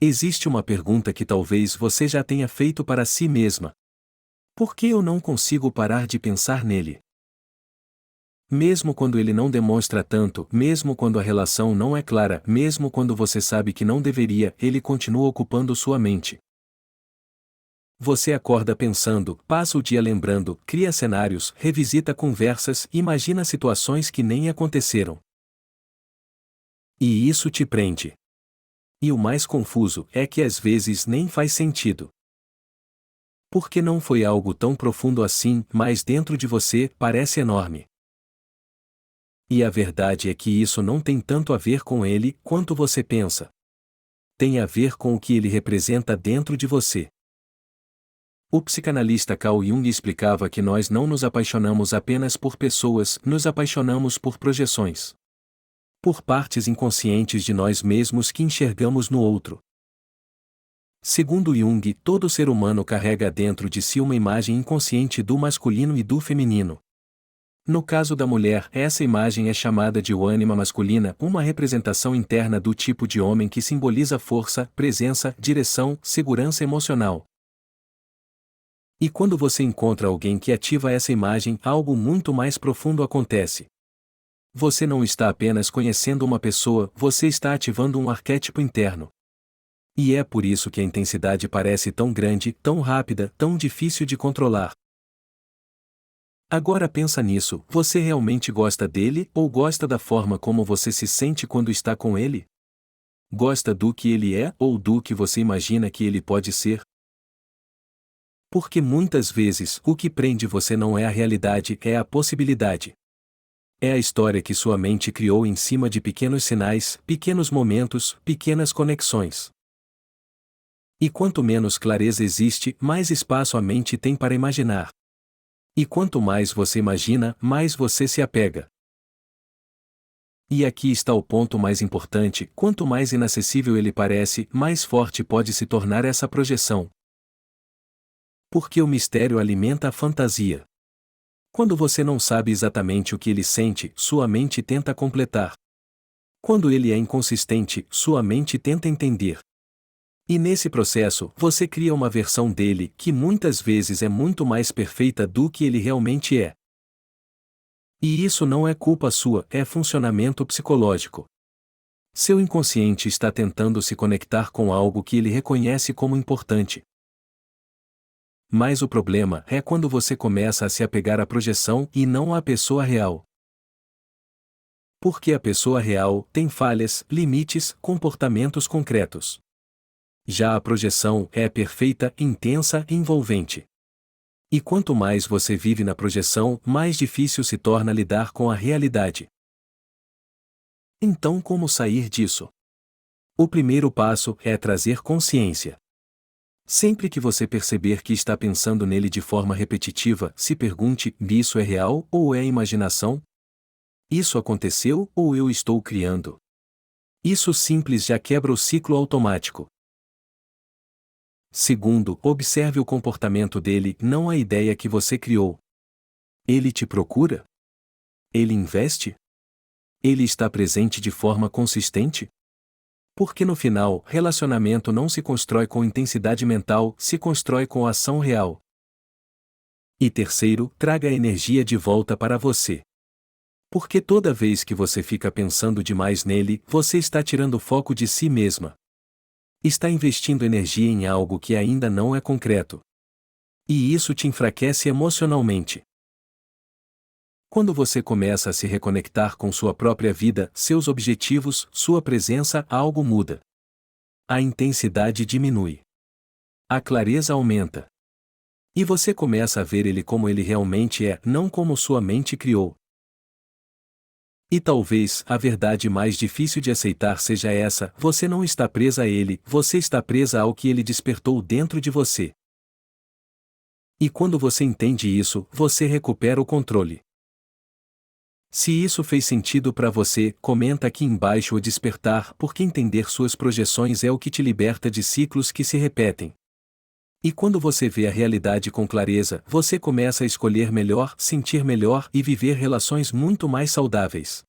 Existe uma pergunta que talvez você já tenha feito para si mesma. Por que eu não consigo parar de pensar nele? Mesmo quando ele não demonstra tanto, mesmo quando a relação não é clara, mesmo quando você sabe que não deveria, ele continua ocupando sua mente. Você acorda pensando, passa o dia lembrando, cria cenários, revisita conversas, imagina situações que nem aconteceram. E isso te prende. E o mais confuso é que às vezes nem faz sentido. Porque não foi algo tão profundo assim, mas dentro de você parece enorme. E a verdade é que isso não tem tanto a ver com ele quanto você pensa. Tem a ver com o que ele representa dentro de você. O psicanalista Carl Jung explicava que nós não nos apaixonamos apenas por pessoas, nos apaixonamos por projeções. Por partes inconscientes de nós mesmos que enxergamos no outro. Segundo Jung, todo ser humano carrega dentro de si uma imagem inconsciente do masculino e do feminino. No caso da mulher, essa imagem é chamada de ânima masculina, uma representação interna do tipo de homem que simboliza força, presença, direção, segurança emocional. E quando você encontra alguém que ativa essa imagem, algo muito mais profundo acontece. Você não está apenas conhecendo uma pessoa, você está ativando um arquétipo interno. E é por isso que a intensidade parece tão grande, tão rápida, tão difícil de controlar. Agora pensa nisso, você realmente gosta dele ou gosta da forma como você se sente quando está com ele? Gosta do que ele é ou do que você imagina que ele pode ser? Porque muitas vezes o que prende você não é a realidade, é a possibilidade. É a história que sua mente criou em cima de pequenos sinais, pequenos momentos, pequenas conexões. E quanto menos clareza existe, mais espaço a mente tem para imaginar. E quanto mais você imagina, mais você se apega. E aqui está o ponto mais importante: quanto mais inacessível ele parece, mais forte pode se tornar essa projeção. Porque o mistério alimenta a fantasia. Quando você não sabe exatamente o que ele sente, sua mente tenta completar. Quando ele é inconsistente, sua mente tenta entender. E nesse processo, você cria uma versão dele que muitas vezes é muito mais perfeita do que ele realmente é. E isso não é culpa sua, é funcionamento psicológico. Seu inconsciente está tentando se conectar com algo que ele reconhece como importante. Mas o problema é quando você começa a se apegar à projeção e não à pessoa real. Porque a pessoa real tem falhas, limites, comportamentos concretos. Já a projeção é perfeita, intensa e envolvente. E quanto mais você vive na projeção, mais difícil se torna lidar com a realidade. Então, como sair disso? O primeiro passo é trazer consciência. Sempre que você perceber que está pensando nele de forma repetitiva, se pergunte: isso é real ou é imaginação? Isso aconteceu ou eu estou criando? Isso simples já quebra o ciclo automático. Segundo, observe o comportamento dele, não a ideia que você criou. Ele te procura? Ele investe? Ele está presente de forma consistente? Porque no final, relacionamento não se constrói com intensidade mental, se constrói com ação real. E terceiro, traga a energia de volta para você. Porque toda vez que você fica pensando demais nele, você está tirando o foco de si mesma. Está investindo energia em algo que ainda não é concreto. E isso te enfraquece emocionalmente. Quando você começa a se reconectar com sua própria vida, seus objetivos, sua presença, algo muda. A intensidade diminui. A clareza aumenta. E você começa a ver ele como ele realmente é, não como sua mente criou. E talvez a verdade mais difícil de aceitar seja essa: você não está presa a ele, você está presa ao que ele despertou dentro de você. E quando você entende isso, você recupera o controle. Se isso fez sentido para você, comenta aqui embaixo o despertar, porque entender suas projeções é o que te liberta de ciclos que se repetem. E quando você vê a realidade com clareza, você começa a escolher melhor, sentir melhor e viver relações muito mais saudáveis.